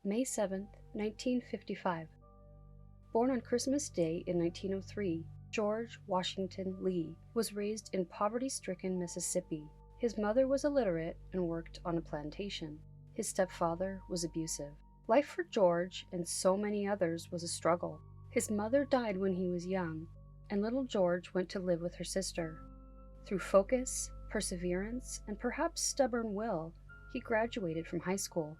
May 7, 1955. Born on Christmas Day in 1903, George Washington Lee was raised in poverty-stricken Mississippi. His mother was illiterate and worked on a plantation. His stepfather was abusive. Life for George and so many others was a struggle. His mother died when he was young, and little George went to live with her sister. Through focus, perseverance, and perhaps stubborn will, he graduated from high school.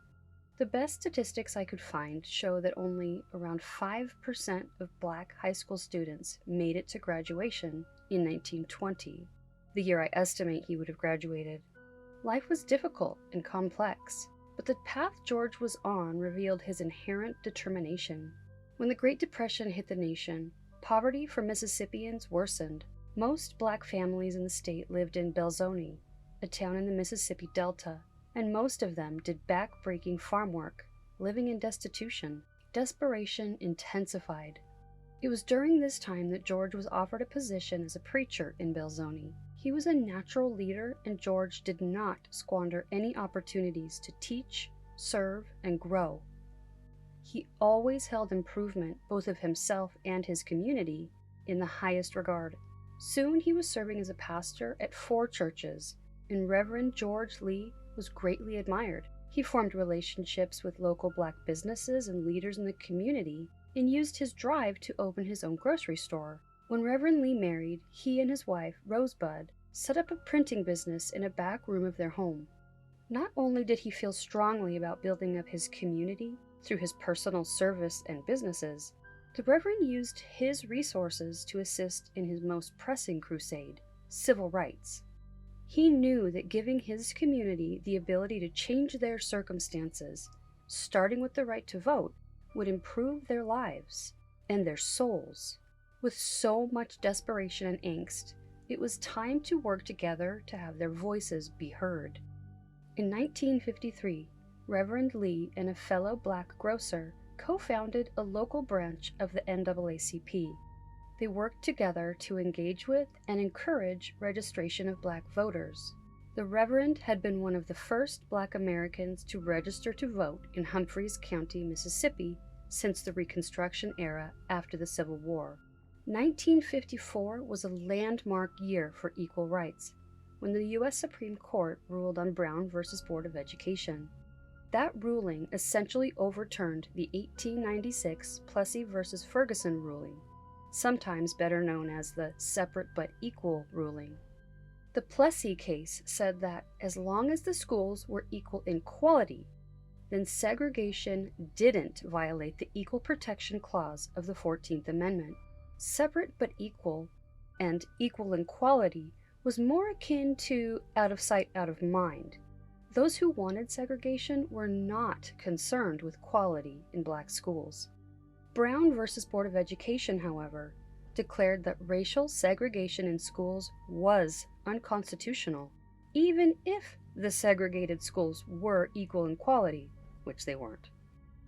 The best statistics I could find show that only around 5% of black high school students made it to graduation in 1920, the year I estimate he would have graduated. Life was difficult and complex, but the path George was on revealed his inherent determination. When the Great Depression hit the nation, poverty for Mississippians worsened. Most black families in the state lived in Belzoni, a town in the Mississippi Delta, and most of them did back-breaking farm work, living in destitution. Desperation intensified. It was during this time that George was offered a position as a preacher in Belzoni. He was a natural leader, and George did not squander any opportunities to teach, serve, and grow. He always held improvement, both of himself and his community, in the highest regard. Soon he was serving as a pastor at 4 churches, and Reverend George Lee was greatly admired. He formed relationships with local black businesses and leaders in the community and used his drive to open his own grocery store. When Reverend Lee married, he and his wife, Rosebud, set up a printing business in a back room of their home. Not only did he feel strongly about building up his community through his personal service and businesses, the Reverend used his resources to assist in his most pressing crusade, civil rights. He knew that giving his community the ability to change their circumstances, starting with the right to vote, would improve their lives and their souls. With so much desperation and angst, it was time to work together to have their voices be heard. In 1953, Reverend Lee and a fellow black grocer co-founded a local branch of the NAACP. They worked together to engage with and encourage registration of black voters. The Reverend had been one of the first black Americans to register to vote in Humphreys County, Mississippi, since the Reconstruction era after the Civil War. 1954 was a landmark year for equal rights, when the U.S. Supreme Court ruled on Brown v. Board of Education. That ruling essentially overturned the 1896 Plessy v. Ferguson ruling, sometimes better known as the separate but equal ruling. The Plessy case said that as long as the schools were equal in quality, then segregation didn't violate the Equal Protection Clause of the 14th Amendment. Separate but equal and equal in quality was more akin to out of sight, out of mind. Those who wanted segregation were not concerned with quality in black schools. Brown v. Board of Education, however, declared that racial segregation in schools was unconstitutional, even if the segregated schools were equal in quality, which they weren't.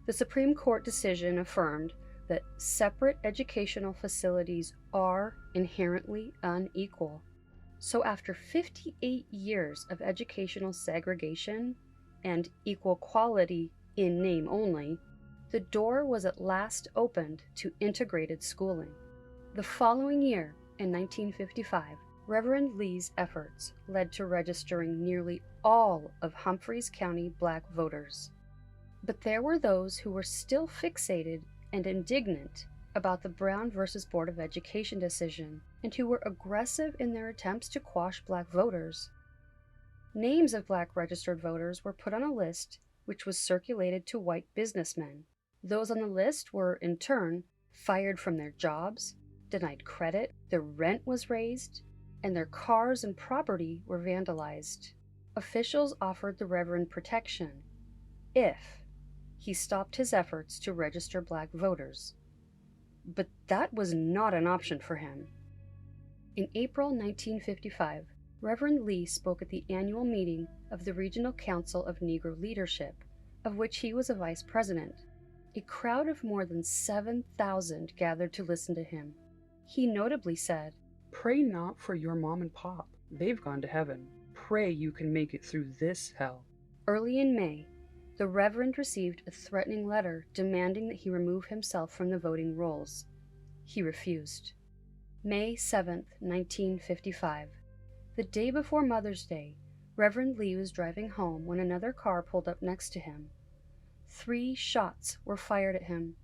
The Supreme Court decision affirmed that separate educational facilities are inherently unequal. So after 58 years of educational segregation and equal quality in name only, the door was at last opened to integrated schooling. The following year, in 1955, Reverend Lee's efforts led to registering nearly all of Humphreys County black voters. But there were those who were still fixated and indignant about the Brown v. Board of Education decision, and who were aggressive in their attempts to quash black voters. Names of black registered voters were put on a list which was circulated to white businessmen. Those on the list were, in turn, fired from their jobs, denied credit, their rent was raised, and their cars and property were vandalized. Officials offered the Reverend protection if he stopped his efforts to register black voters. But that was not an option for him. In April 1955, Reverend Lee spoke at the annual meeting of the Regional Council of Negro Leadership, of which he was a vice president. A crowd of more than 7,000 gathered to listen to him. He notably said, "Pray not for your mom and pop. They've gone to heaven. Pray you can make it through this hell." Early in May, The Reverend received a threatening letter demanding that he remove himself from the voting rolls. He refused. May 7, 1955. The day before Mother's Day, Reverend Lee was driving home when another car pulled up next to him. 3 shots were fired at him,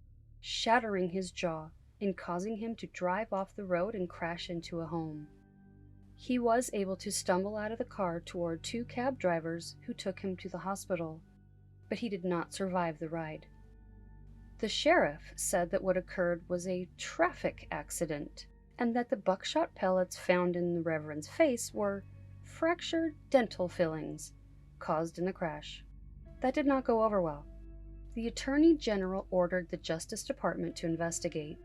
shattering his jaw and causing him to drive off the road and crash into a home. He was able to stumble out of the car toward 2 cab drivers who took him to the hospital, but he did not survive the ride. The sheriff said that what occurred was a traffic accident, and that the buckshot pellets found in the Reverend's face were fractured dental fillings caused in the crash. That did not go over well. The Attorney General ordered the Justice Department to investigate.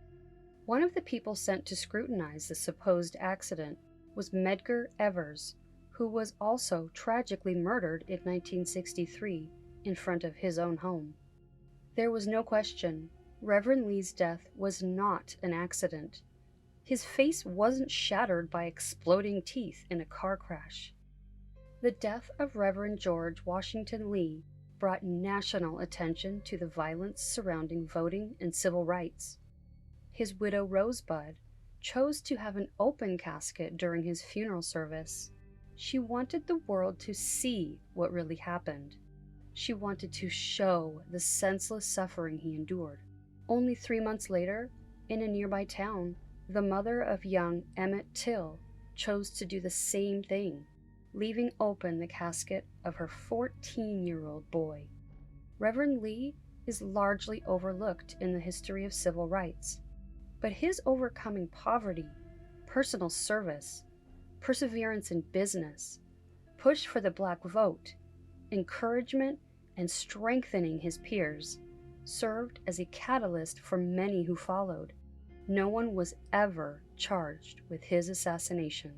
One of the people sent to scrutinize the supposed accident was Medgar Evers, who was also tragically murdered in 1963 in front of his own home. There was no question, Reverend Lee's death was not an accident. His face wasn't shattered by exploding teeth in a car crash. The death of Reverend George Washington Lee brought national attention to the violence surrounding voting and civil rights. His widow Rosebud chose to have an open casket during his funeral service. She wanted the world to see what really happened. She wanted to show the senseless suffering he endured. Only 3 months later, in a nearby town, the mother of young Emmett Till chose to do the same thing, leaving open the casket of her 14-year-old boy. Reverend Lee is largely overlooked in the history of civil rights, but his overcoming poverty, personal service, perseverance in business, push for the black vote, encouragement, and strengthening his peers served as a catalyst for many who followed. No one was ever charged with his assassination.